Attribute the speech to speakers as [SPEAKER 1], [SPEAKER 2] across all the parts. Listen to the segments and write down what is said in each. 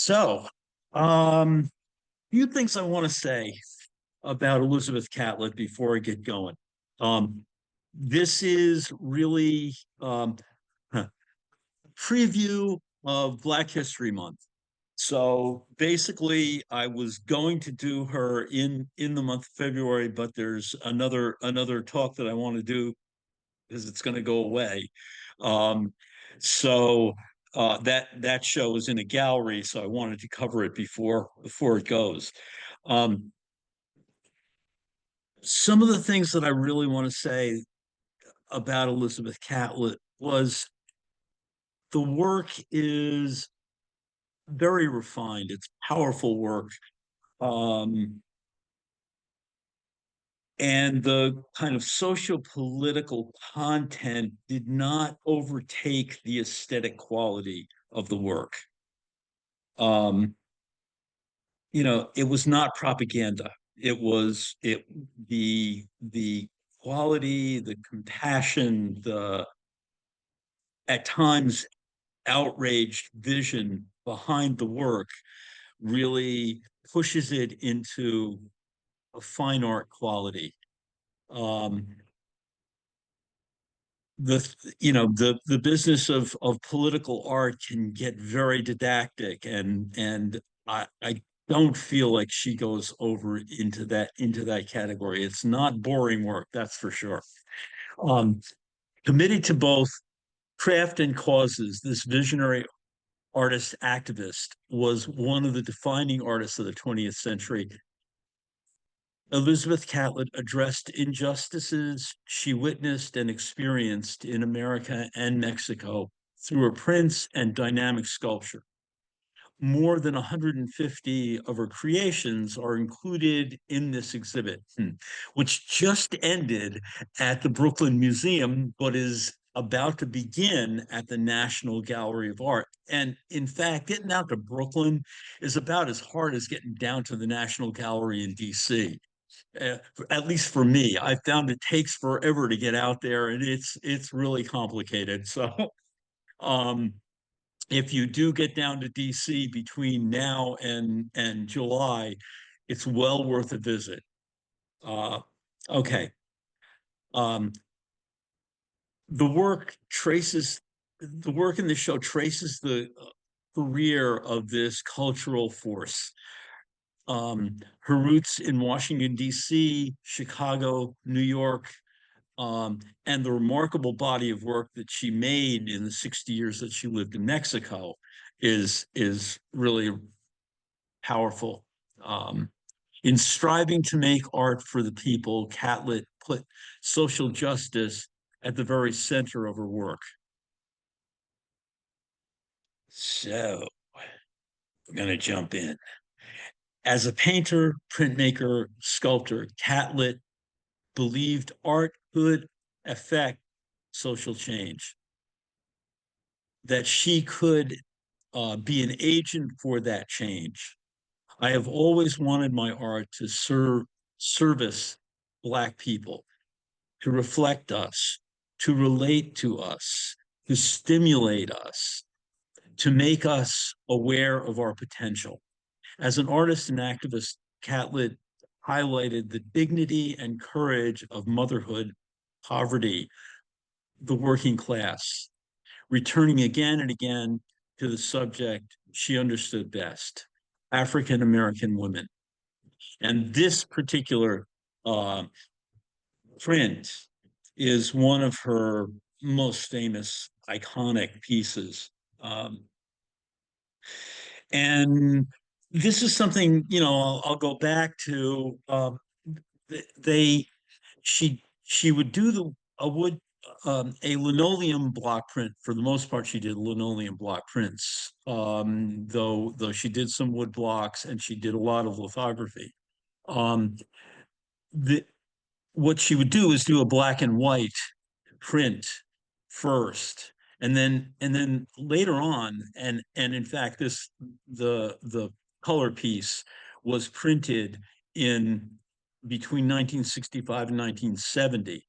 [SPEAKER 1] So, um, few things I want to say about Elizabeth Catlett before I get going. Um, this is really preview of Black History Month. So basically, I was going to do her in the month of February, but there's another talk that I want to do because it's going to go away. Um, so that show is in a gallery, so I wanted to cover it before it goes. Um, some of the things that I really want to say about Elizabeth Catlett was the work is very refined. It's powerful work. Um, and the kind of social political content did not overtake the aesthetic quality of the work. Um, it was not propaganda. It the quality, the compassion, the at times outraged vision behind the work really pushes it into a fine art quality. Um, the business of political art can get very didactic, and I don't feel like she goes over into that category. It's not boring work, that's for sure. um Committed to both craft and causes, this visionary artist activist was one of the defining artists of the 20th century. Elizabeth Catlett addressed injustices she witnessed and experienced in America and Mexico through her prints and dynamic sculpture. More than 150 of her creations are included in this exhibit, which just ended at the Brooklyn Museum, but is about to begin at the National Gallery of Art. And in fact, getting out to Brooklyn is about as hard as getting down to the National Gallery in DC. Uh, at least for me, I found it takes forever to get out there, and it's really complicated. So, um, if you do get down to DC between now and July, it's well worth a visit. Uh, okay. Um, the work in the show traces the career of this cultural force. Her roots in Washington, D.C., Chicago, New York, and the remarkable body of work that she made in the 60 years that she lived in Mexico is really powerful. Um, in striving to make art for the people, Catlett put social justice at the very center of her work. So we're going to jump in. As a painter, printmaker, sculptor, Catlett believed art could affect social change, that she could be an agent for that change. I have always wanted my art to service Black people, to reflect us, to relate to us, to stimulate us, to make us aware of our potential. As an artist and activist, Catlett highlighted the dignity and courage of motherhood, poverty, the working class, returning again and again to the subject she understood best, African American women. And this particular uh, print is one of her most famous, iconic pieces. And this is something, I'll go back to. They she would do a linoleum block print. For the most part, she did linoleum block prints, though she did some wood blocks and she did a lot of lithography. Um, the, what she would do is do a black and white print first, and then later on, and in fact, the color piece was printed in between 1965 and 1970.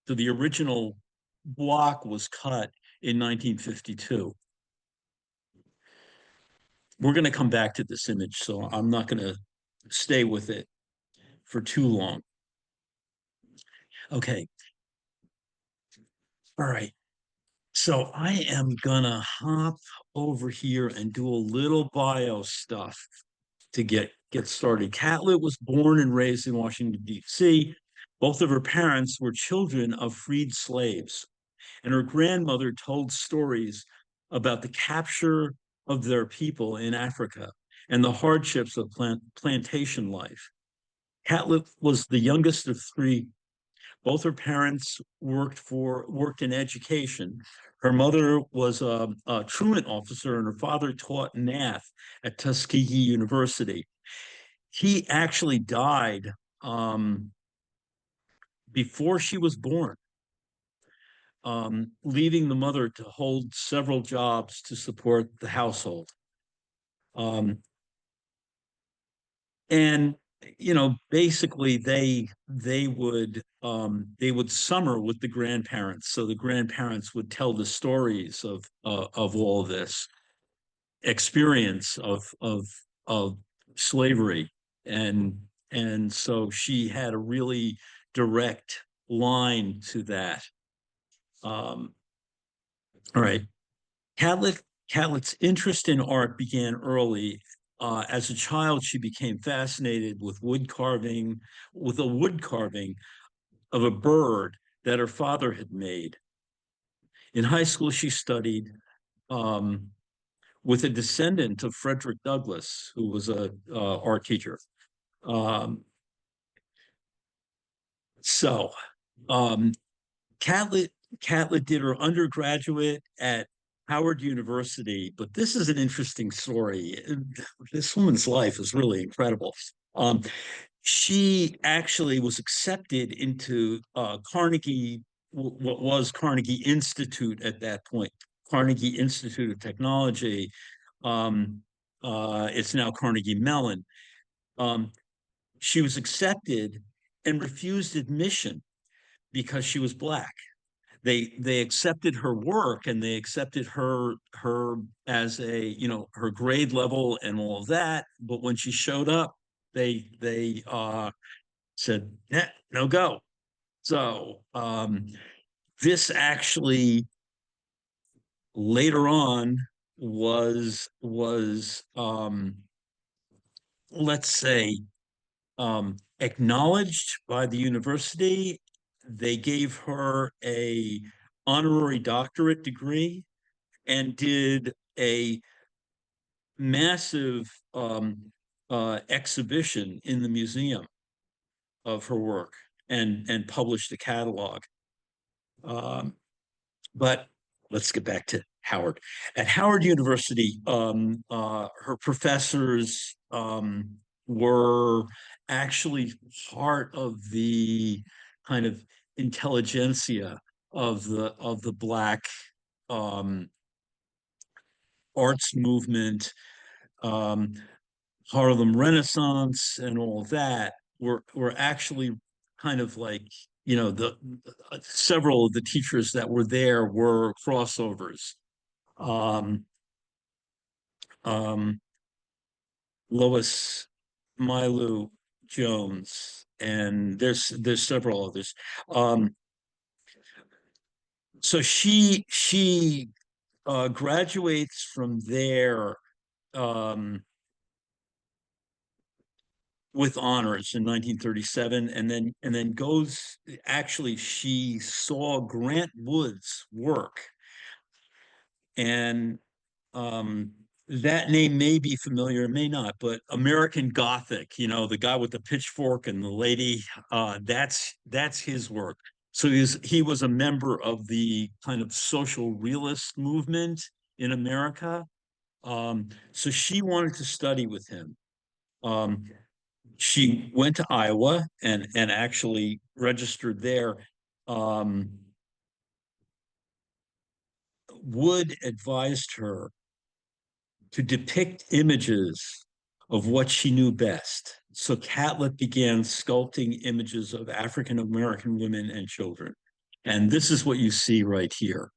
[SPEAKER 1] So the original block was cut in 1952. we're going to come back to this image, so I'm not going to stay with it for too long. Okay. All right. So I am gonna hop over here and do a little bio stuff to get started. Catlett was born and raised in Washington, D.C. Both of her parents were children of freed slaves, and her grandmother told stories about the capture of their people in Africa and the hardships of plantation life. Catlett was the youngest of three. Both her parents worked in education. Her mother was a truant officer, and her father taught math at Tuskegee University. He actually died um, before she was born, leaving the mother to hold several jobs to support the household. Um, and basically they would summer with the grandparents, so the grandparents would tell the stories of all this experience of slavery, and so she had a really direct line to that. All right. Catlett's interest in art began early. As a child, she became fascinated with with a wood carving of a bird that her father had made. In high school, she studied um, with a descendant of Frederick Douglass, who was a art teacher. Um, so um, Catlett Catlett did her undergraduate at Howard University, but this is an interesting story. This woman's life is really incredible. Um, she actually was accepted into what was Carnegie Institute at that point, Carnegie Institute of Technology. Um, it's now Carnegie Mellon. Um, she was accepted and refused admission because she was Black. They accepted her work, and they accepted her as a her grade level and all of that, but when she showed up, they said, no go. So this actually later on was let's say acknowledged by the university. They gave her a honorary doctorate degree and did a massive exhibition in the museum of her work, and published a catalog. Um, but let's get back to Howard. At Howard University, her professors were actually part of the kind of intelligentsia of the Black um, arts movement, um, Harlem Renaissance, and all that were actually kind of like the several of the teachers that were there were crossovers. Um, um, Lois Mailou Jones, and there's several others. Um, so she graduates from there um, with honors in 1937, and then goes. Actually, she saw Grant Wood's work, and um, that name may be familiar, it may not, but American Gothic, the guy with the pitchfork and the lady, that's his work. So he was a member of the kind of social realist movement in America. So she wanted to study with him. Um, she went to Iowa and actually registered there. Um, Wood advised her to depict images of what she knew best. So Catlett began sculpting images of African American women and children. And this is what you see right here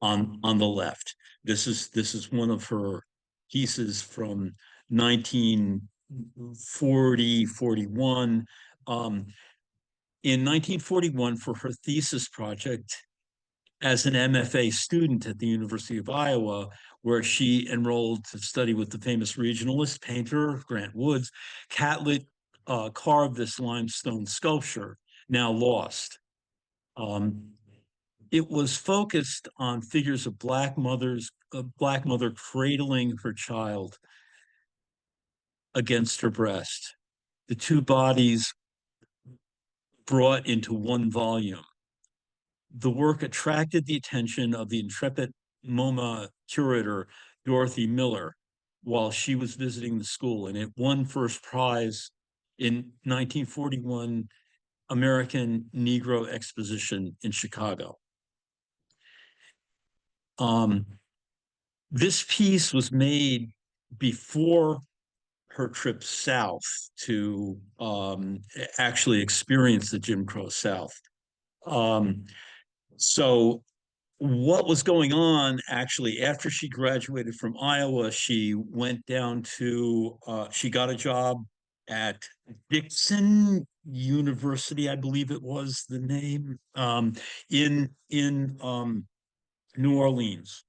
[SPEAKER 1] on the left. This is one of her. pieces from 1940, 41. In 1941, for her thesis project, as an MFA student at the University of Iowa, where she enrolled to study with the famous regionalist painter Grant Woods, Catlett carved this limestone sculpture, now lost. Um, it was focused on figures of a black mother cradling her child against her breast, the two bodies brought into one volume. The work attracted the attention of the intrepid MoMA curator, Dorothy Miller, while she was visiting the school, and it won first prize in 1941 American Negro Exposition in Chicago. Um, this piece was made before her trip south to actually experience the Jim Crow South. Um, so what was going on actually after she graduated from Iowa, she went down to, she got a job at Dixon University, I believe it was the name, in New Orleans.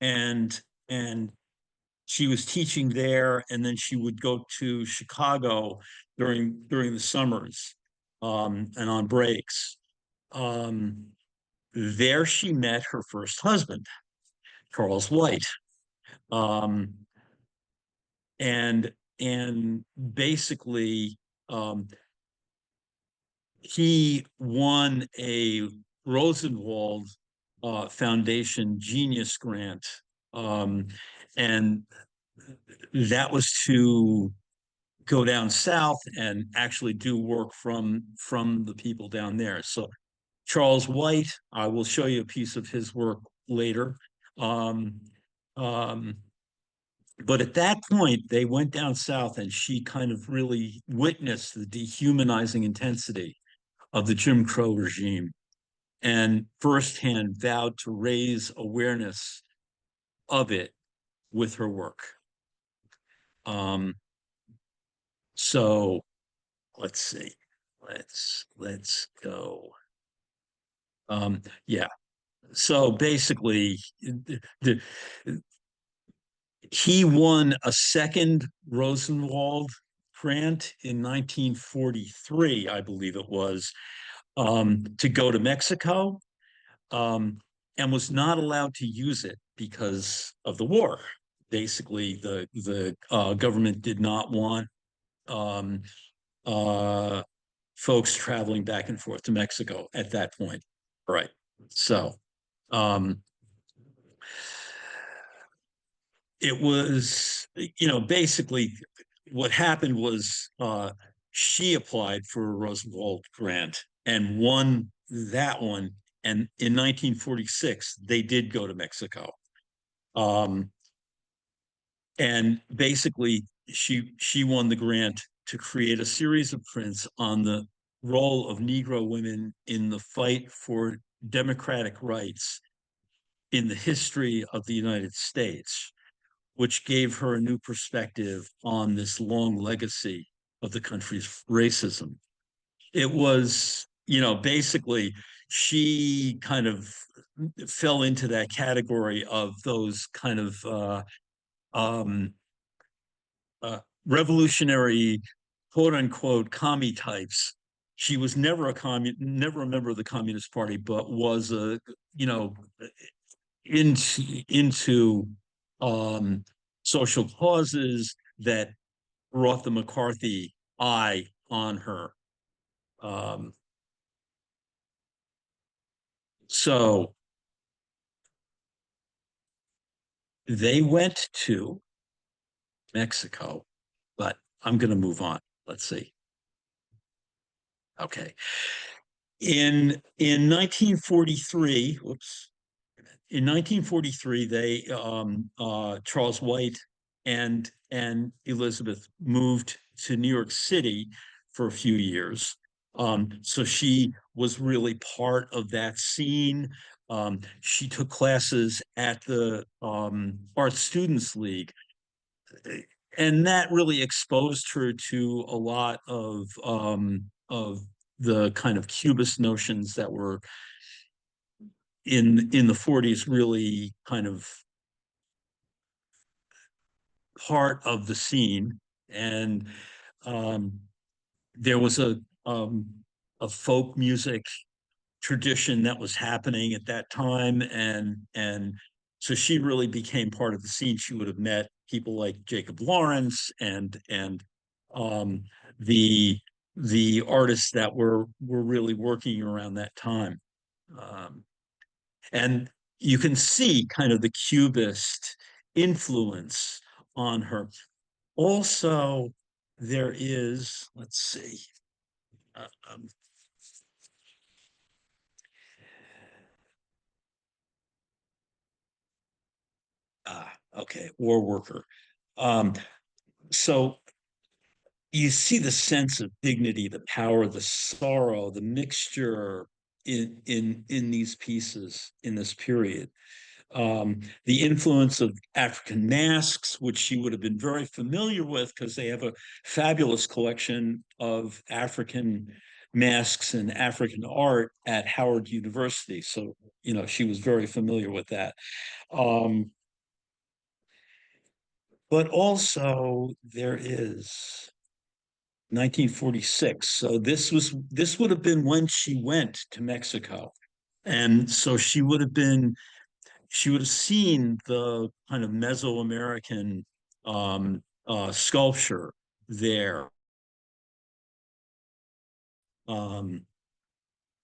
[SPEAKER 1] And, and she was teaching there, and then she would go to Chicago during the summers, and on breaks. Um, there she met her first husband, Charles White, um, and basically um, he won a Rosenwald Foundation Genius Grant, um, and that was to go down south and actually do work from the people down there. So Charles White, I will show you a piece of his work later. Um, um, but at that point, they went down south, and she kind of really witnessed the dehumanizing intensity of the Jim Crow regime, and firsthand vowed to raise awareness of it with her work. Um, so let's see. Let's go. Yeah. So basically, the, he won a second Rosenwald grant in 1943, I believe it was, to go to Mexico, um, and was not allowed to use it because of the war. Basically, the government did not want um, uh, folks traveling back and forth to Mexico at that point. Right. So um, it was, basically what happened was she applied for a Roosevelt grant and won that one. And in 1946, they did go to Mexico. Um, and basically, she won the grant to create a series of prints on the role of Negro women in the fight for democratic rights in the history of the United States, which gave her a new perspective on this long legacy of the country's racism. It was, basically, she kind of fell into that category of those kind of um, revolutionary, quote unquote, commie types. She was never a member of the Communist Party, but was you know, into social causes that brought the McCarthy eye on her. Um, so they went to Mexico, but I'm going to move on. Let's see. Okay. In 1943, whoops, in 1943, they Charles White and Elizabeth moved to New York City for a few years. So she was really part of that scene. She took classes at the Art Students League, and that really exposed her to a lot of the kind of cubist notions that were in the 40s really kind of part of the scene. And um, there was a folk music tradition that was happening at that time, and so she really became part of the scene. She would have met people like Jacob Lawrence and um, the the artists that were really working around that time. Um, and you can see kind of the cubist influence on her. Also, there is, let's see, uh, um, okay, war worker. Um, so you see the sense of dignity, the power, the sorrow, the mixture in these pieces in this period. The influence of African masks, which she would have been very familiar with because they have a fabulous collection of African masks and African art at Howard University. So, she was very familiar with that. Um, but also there is 1946. So this would have been when she went to Mexico. And so she would have seen the kind of Mesoamerican sculpture there. Um,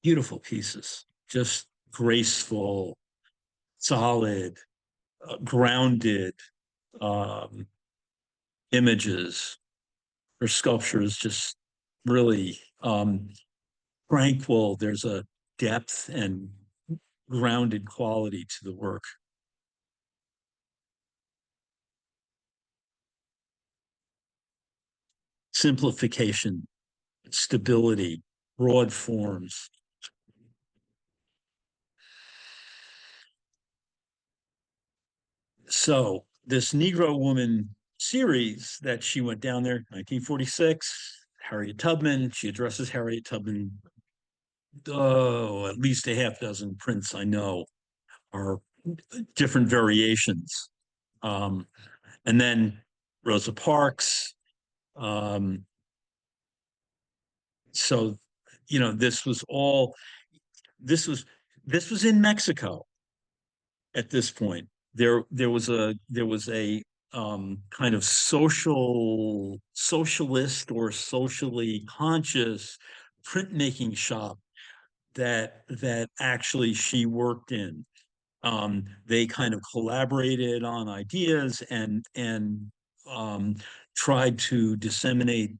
[SPEAKER 1] Beautiful pieces, just graceful, solid, grounded um, images. Her sculpture is just really tranquil. There's a depth and grounded quality to the work. Simplification, stability, broad forms. So this Negro Woman series that she went down there, 1946, Harriet Tubman, she addresses Harriet Tubman. Oh, at least a half dozen prints I know are different variations. Um, and then Rosa Parks. Um, so, this was all, this was, this was in Mexico at this point. There was a kind of socialist or socially conscious printmaking shop that actually she worked in. They kind of collaborated on ideas and um, tried to disseminate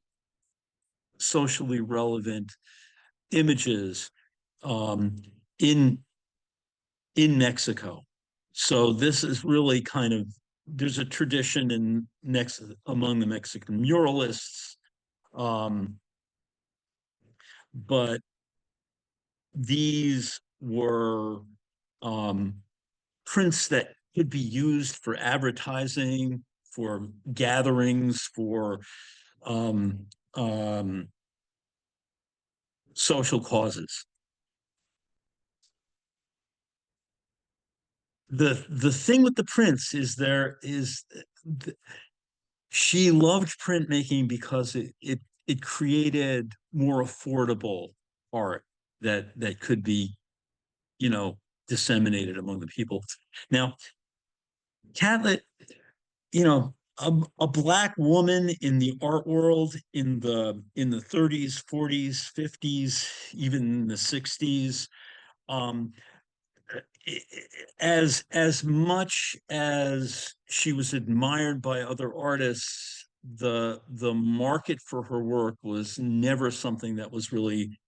[SPEAKER 1] socially relevant images um, in in Mexico. So this is really kind of there's a tradition in next among the Mexican muralists, um, but these were um, prints that could be used for advertising, for gatherings, for um, um, social causes. The thing with the prints is there is she loved printmaking because it created more affordable art that could be you know disseminated among the people. Now, Catlett, a black woman in the art world in the 30s, 40s, 50s, even the 60s, um, as much as she was admired by other artists, the market for her work was never something that was really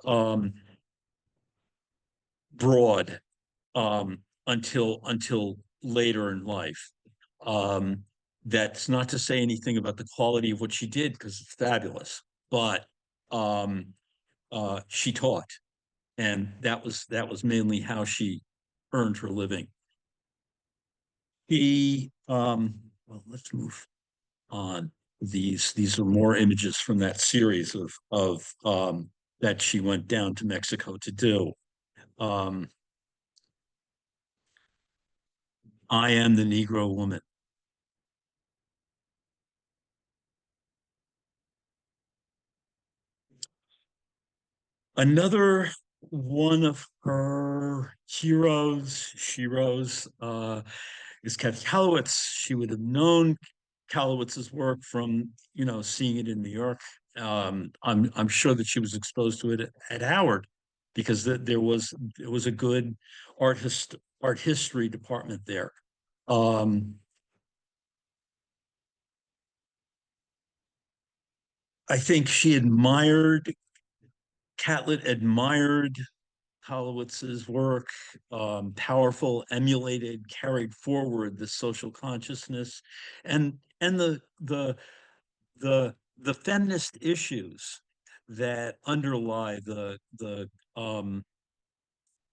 [SPEAKER 1] um, broad until later in life. Um, that's not to say anything about the quality of what she did because it's fabulous, but um, she taught, and that was mainly how she earned her living. Well, let's move. on these. These are more images from that series of that she went down to Mexico to do. Um, I am the Negro woman. Another one of her heroes, is Kathy Kalowitz. She would have known Kalowitz's work from, seeing it in New York. I'm sure that she was exposed to it at Howard because there was a good art history department there. Um, I think Catlett admired Holowitz's work, powerful, emulated, carried forward the social consciousness, and the feminist issues that underlie the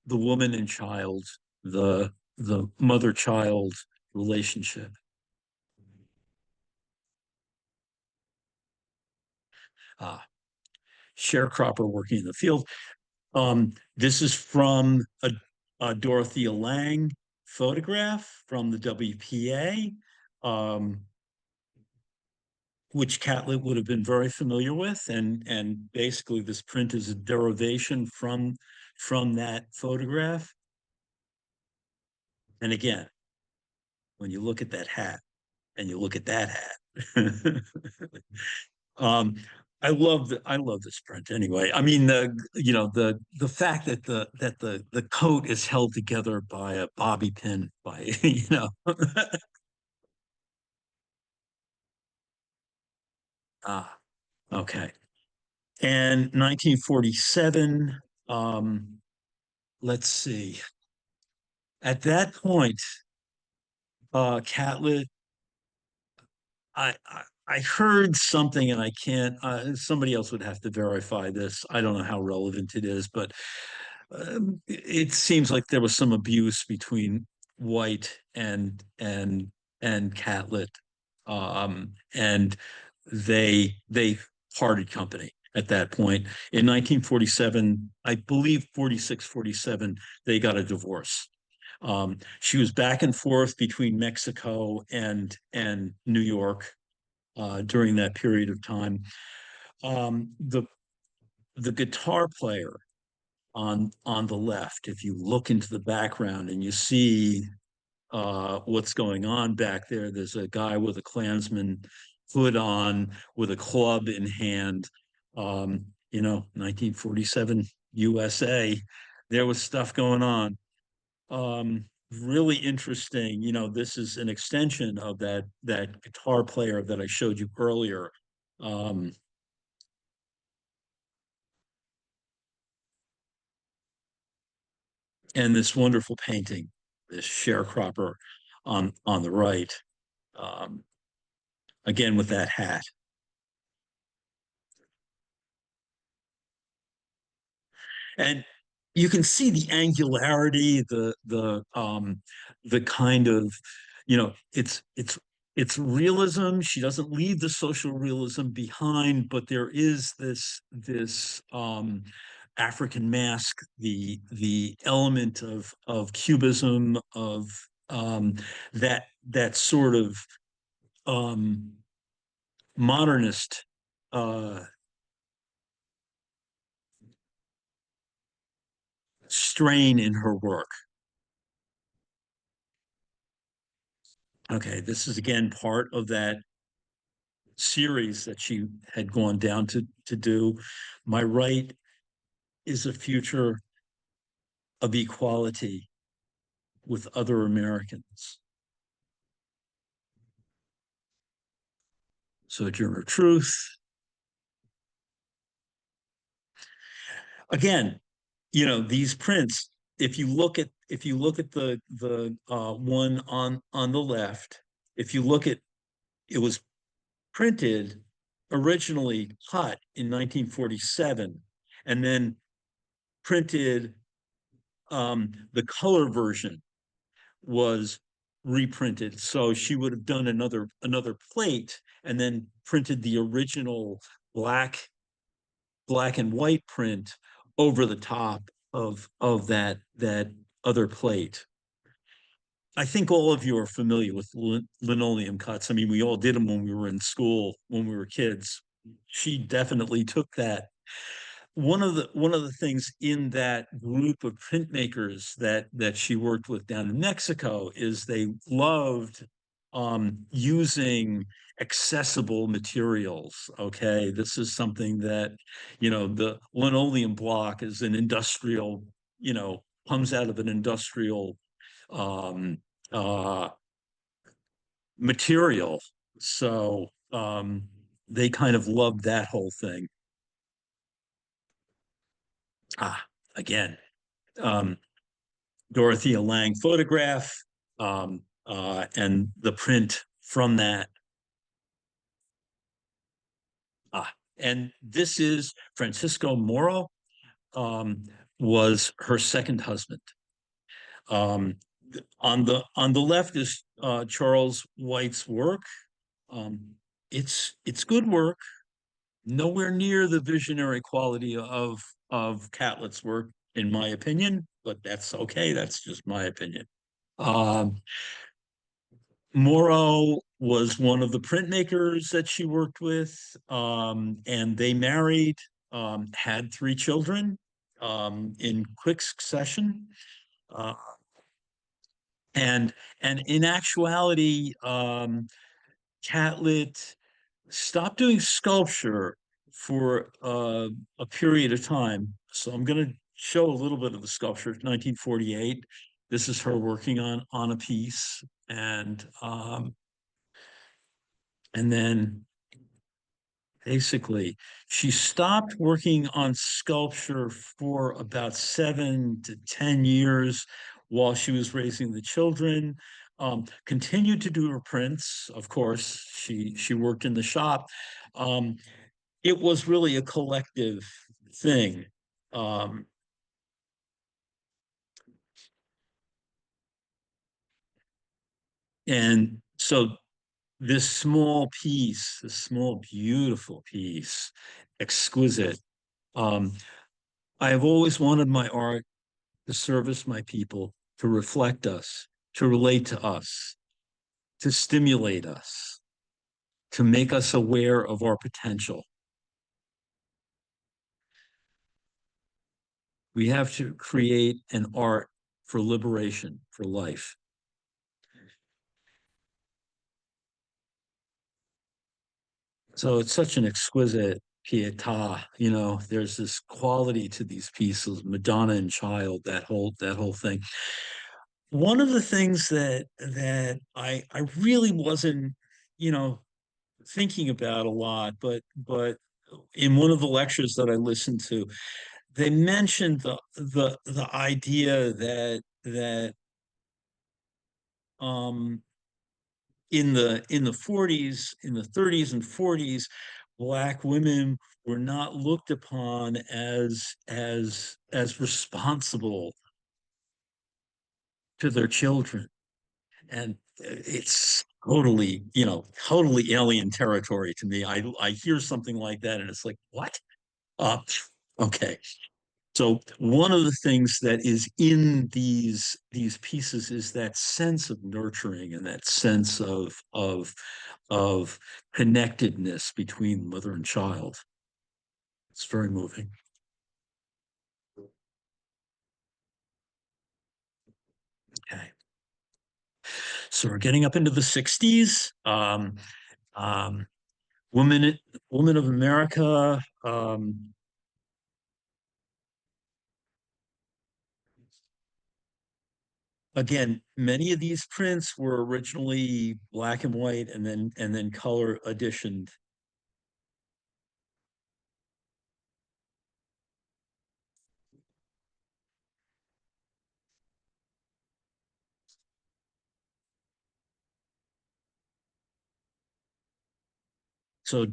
[SPEAKER 1] woman and child, the mother child relationship. Ah, sharecropper working in the field. This is from a Dorothea Lange photograph from the WPA, um, which Catlett would have been very familiar with, and basically this print is a derivation from that photograph. And again, when you look at that hat and you look at that hat, Um, I love this print anyway. I mean the fact that the coat is held together by a bobby pin by ah, okay. And 1947, let's see. At that point, Catlett, I heard something, and I can't. Somebody else would have to verify this. I don't know how relevant it is, but it seems like there was some abuse between White and Catlett, and they parted company at that point. In 1947, I believe 46, 47, they got a divorce. She was back and forth between Mexico and New York during that period of time. The guitar player on the left, if you look into the background and you see what's going on back there, there's a guy with a Klansman hood on with a club in hand. 1947 USA, there was stuff going on. Really interesting. This is an extension of that guitar player that I showed you earlier. Um, and this wonderful painting, this sharecropper on the right, um, again with that hat. And you can see the angularity, the kind of, it's realism. She doesn't leave the social realism behind, but there is this African mask, the element of cubism, of that sort of um, modernist uh, strain in her work. Okay, this is again part of that series that she had gone down to do. My right is a future of equality with other Americans. Sojourner Truth. Again, these prints. If you look at the one on the left, if you look at it was printed originally cut in 1947 and then printed, the color version was reprinted. So she would have done another plate and then printed the original black black and white print over the top of that other plate. I think all of you are familiar with linoleum cuts. I mean, we all did them when we were in school, when we were kids. She definitely took that. One of the things in that group of printmakers that she worked with down in Mexico is they loved using accessible materials. Okay, this is something that, the linoleum block is an industrial, comes out of an industrial um, uh, material. So they kind of loved that whole thing. Ah, again, um, Dorothea Lange photograph, and the print from that. Ah, and this is Francisco Moro, um, was her second husband. Um, on the left is Charles White's work. Um, it's good work, nowhere near the visionary quality of Catlett's work, in my opinion, but that's okay. That's just my opinion. Um, Morrow was one of the printmakers that she worked with, and they married, had three children in quick succession. Uh, and and in actuality, Catlett stopped doing sculpture for a period of time. So I'm going to show a little bit of the sculpture. 1948. This is her working on a piece, and then basically she stopped working on sculpture for about 7 to 10 years while she was raising the children. Continued to do her prints, of course. She worked in the shop. Um, it was really a collective thing. Um, and so this small, beautiful piece, exquisite. Um, I have always wanted my art to service my people, to reflect us, to relate to us, to stimulate us, to make us aware of our potential. We have to create an art for liberation, for life. So it's such an exquisite pietà, there's this quality to these pieces, Madonna and Child, that whole thing. One of the things that I really wasn't, you know, thinking about a lot, but in one of the lectures that I listened to, they mentioned the idea that um in the 40s, in the 30s and 40s, Black women were not looked upon as responsible to their children. And it's totally alien territory to me. I hear something like that and it's like, what? Uh, okay. So one of the things that is in these pieces is that sense of nurturing and that sense of connectedness between mother and child. It's very moving. Okay. So we're getting up into the 60s. Um, women women of America. Again, many of these prints were originally black and white and then color editioned. So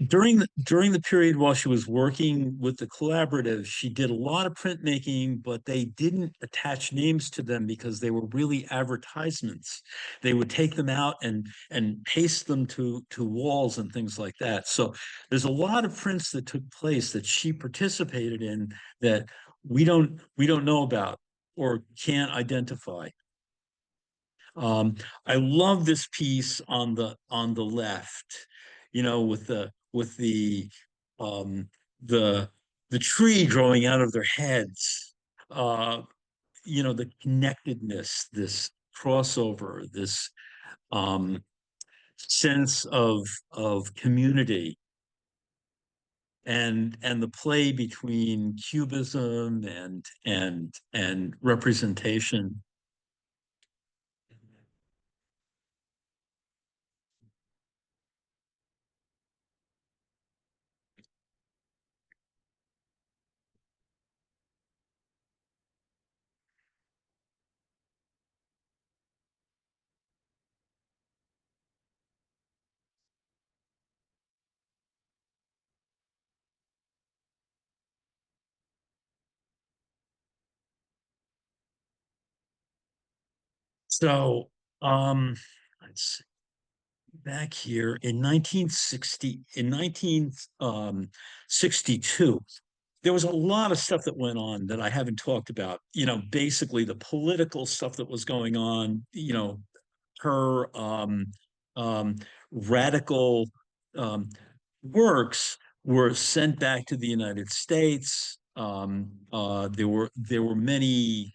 [SPEAKER 1] during the period while she was working with the collaborative, she did a lot of printmaking, but they didn't attach names to them because they were really advertisements. They would take them out and paste them to walls and things like that. So there's a lot of prints that took place that she participated in that we don't know about or can't identify. Um, I love this piece on the left, with um, the the tree growing out of their heads. Uh, the connectedness, this crossover, this um, sense of community, and the play between cubism and representation. So, let's see, back here in 1962, there was a lot of stuff that went on that I haven't talked about. Basically the political stuff that was going on, her um, radical um, works were sent back to the United States. There were many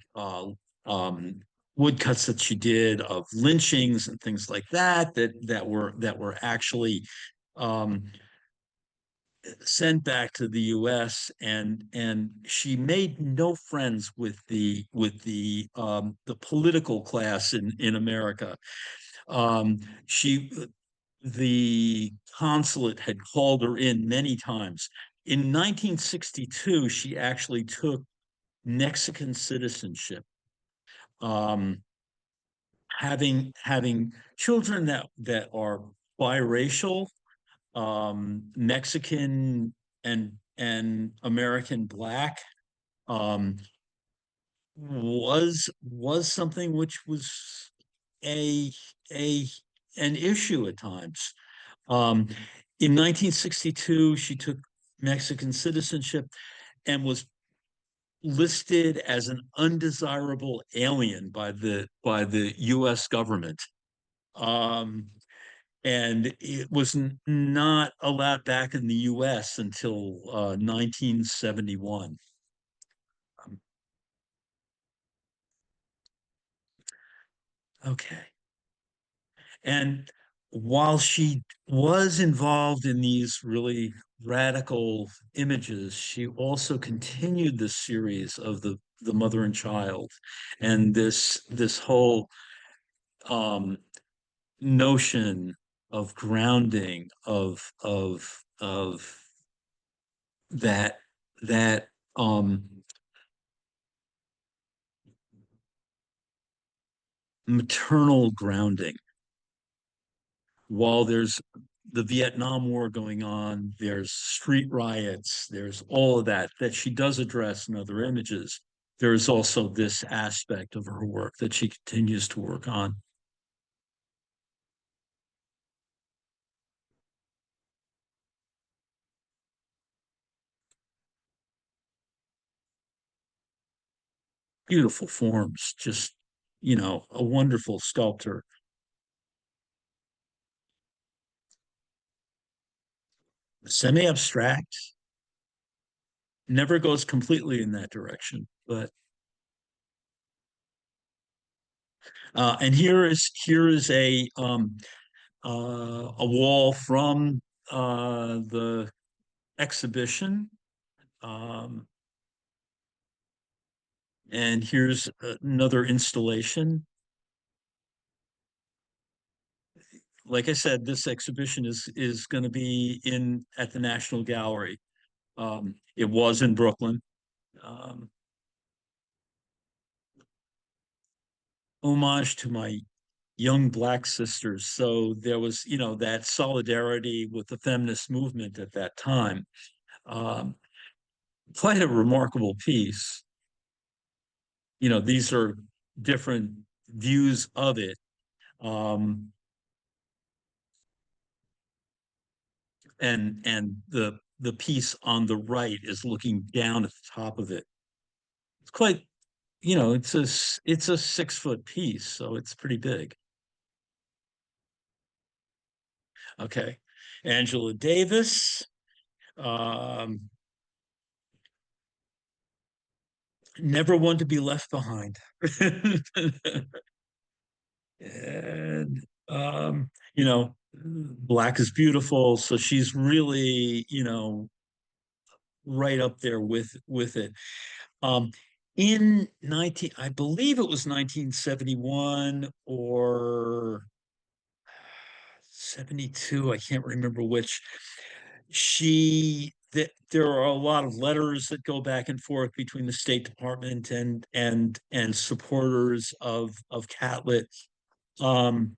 [SPEAKER 1] woodcuts that she did of lynchings and things like that were actually um, sent back to the U.S. and she made no friends with the political class in America. She The consulate had called her in many times. In 1962, she actually took Mexican citizenship, um, having children that are biracial, Mexican and American Black, um, was something which was a a an issue at times. Um, in 1962, she took Mexican citizenship and was listed as an undesirable alien by the U.S. government. Um, and it was not allowed back in the U.S. until 1971. Um, okay. And while she was involved in these really radical images, she also continued the series of the mother and child, and this whole um, notion of grounding of that that maternal grounding. While there's the Vietnam War going on, there's street riots, there's all of that she does address in other images. There is also this aspect of her work that she continues to work on. Beautiful forms, just, a wonderful sculptor. Semi-abstract, never goes completely in that direction, but and here is a wall from the exhibition. Um, and here's another installation. Like I said, this exhibition is going to be in at the National Gallery. It was in Brooklyn. Um, Homage to my young Black sisters. So there was, that solidarity with the feminist movement at that time. Um, Quite a remarkable piece. These are different views of it. Um, and the piece on the right is looking down at the top of it. It's quite, it's a 6 foot piece, so it's pretty big. Okay. Angela Davis, um, never one to be left behind. And Black is beautiful, so she's really, right up there with it. Um, in 19, I believe it was 1971 or 72, I can't remember which. There are a lot of letters that go back and forth between the State Department and supporters of Catlett. Um,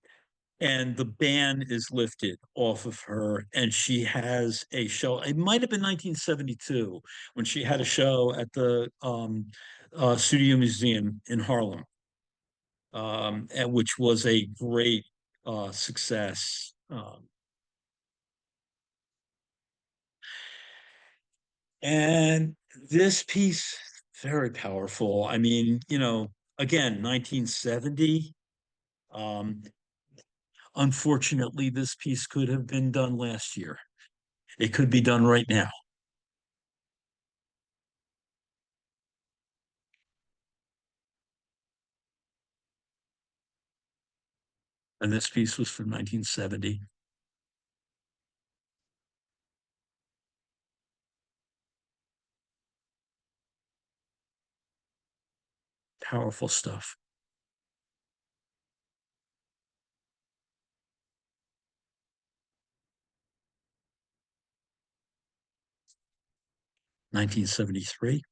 [SPEAKER 1] and the ban is lifted off of her, and she has a show. It might have been 1972 when she had a show at the Studio Museum in Harlem, and which was a great success. And this piece, very powerful. I mean, again, 1970. Um, Unfortunately, this piece could have been done last year. It could be done right now. And this piece was from 1970. Powerful stuff. 1973.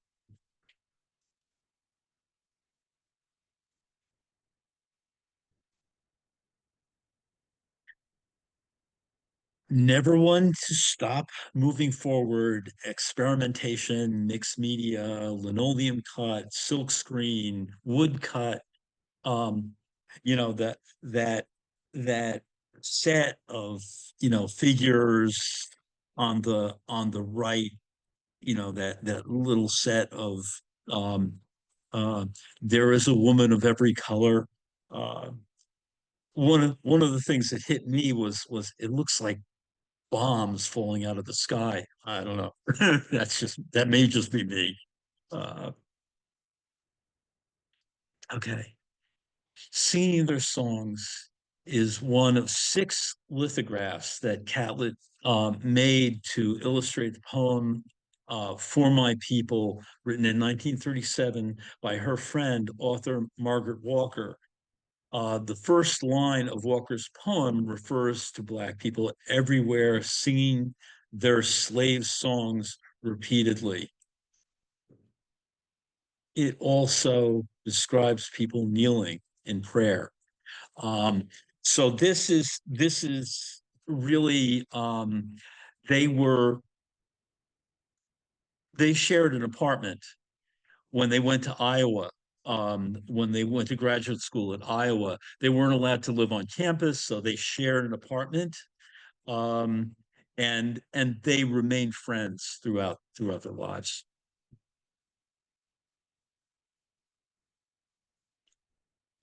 [SPEAKER 1] Never one to stop moving forward. Experimentation, mixed media, linoleum cut, silk screen, wood cut. Um, that that set of figures on the right. That little set of um, uh, there is a woman of every color. Uh, one of the things that hit me was it looks like bombs falling out of the sky. I don't know. That may just be me. Uh, okay. Singing their songs is one of 6 lithographs that Catlett made to illustrate the poem For My People, written in 1937 by her friend, author Margaret Walker. The first line of Walker's poem refers to Black people everywhere singing their slave songs repeatedly. It also describes people kneeling in prayer. Um, so this is really they were they shared an apartment when they went to Iowa. When they went to graduate school at Iowa, they weren't allowed to live on campus, so they shared an apartment. Um, and they remained friends throughout their lives.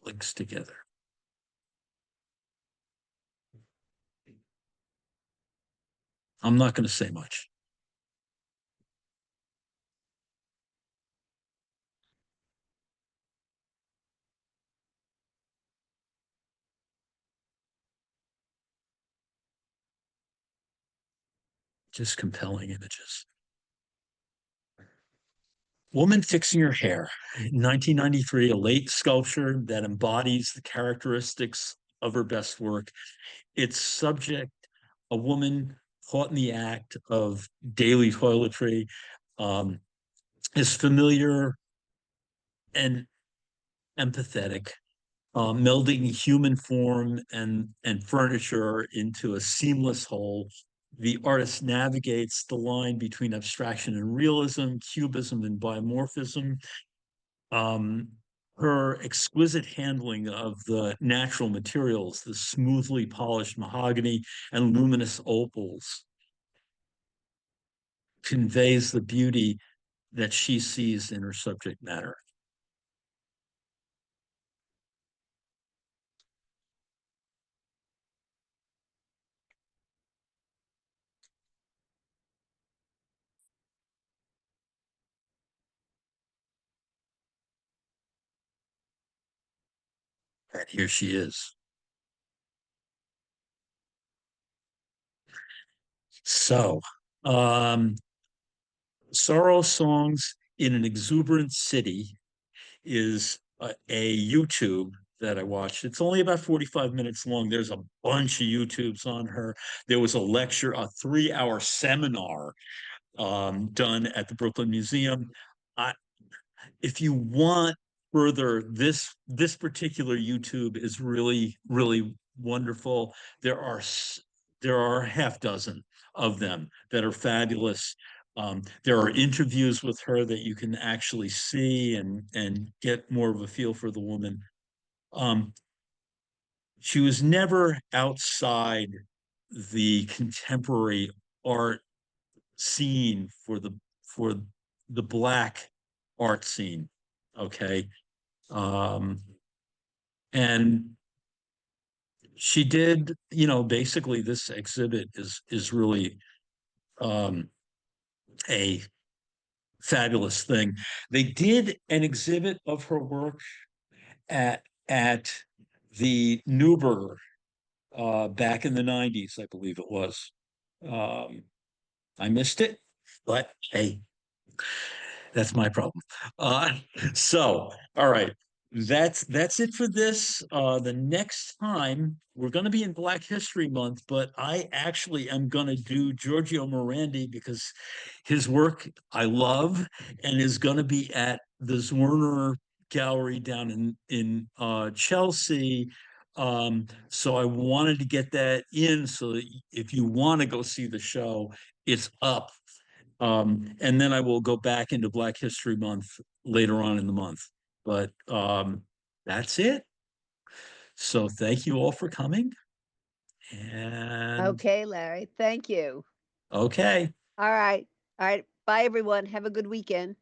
[SPEAKER 1] Links together. I'm not going to say much. Just compelling images. Woman Fixing Her Hair, 1993, a late sculpture that embodies the characteristics of her best work. Its subject, a woman caught in the act of daily toiletry, um, is familiar and empathetic. melding human form and furniture into a seamless whole. The artist navigates the line between abstraction and realism, cubism and biomorphism. Um, Her exquisite handling of the natural materials, the smoothly polished mahogany and luminous opals, conveys the beauty that she sees in her subject matter. And here she is. So, um, Sorrow Songs in an Exuberant City is a YouTube that I watched. It's only about 45 minutes long. There's a bunch of YouTubes on her. There was a lecture, a 3 hour seminar done at the Brooklyn Museum. I, if you want further, this particular YouTube is really wonderful. There are a half dozen of them that are fabulous. There are interviews with her that you can actually see and get more of a feel for the woman. Um, she was never outside the contemporary art scene for the black art scene. Okay. Um, and she did, basically this exhibit is really um, a fabulous thing. They did an exhibit of her work at the Newberger back in the 90s, I believe it was. Um, I missed it, but hey, that's my problem. Uh, so, all right, that's it for this. The next time we're going to be in Black History Month, but I actually am going to do Giorgio Morandi because his work I love and is going to be at the Zwirner Gallery down in Chelsea. So I wanted to get that in so that if you want to go see the show, it's up and then I will go back into Black History Month later on in the month. But that's it. So thank you all for coming. And
[SPEAKER 2] Okay, Larry. Thank you.
[SPEAKER 1] okay.
[SPEAKER 2] All right. All right. Bye, everyone. Have a good weekend.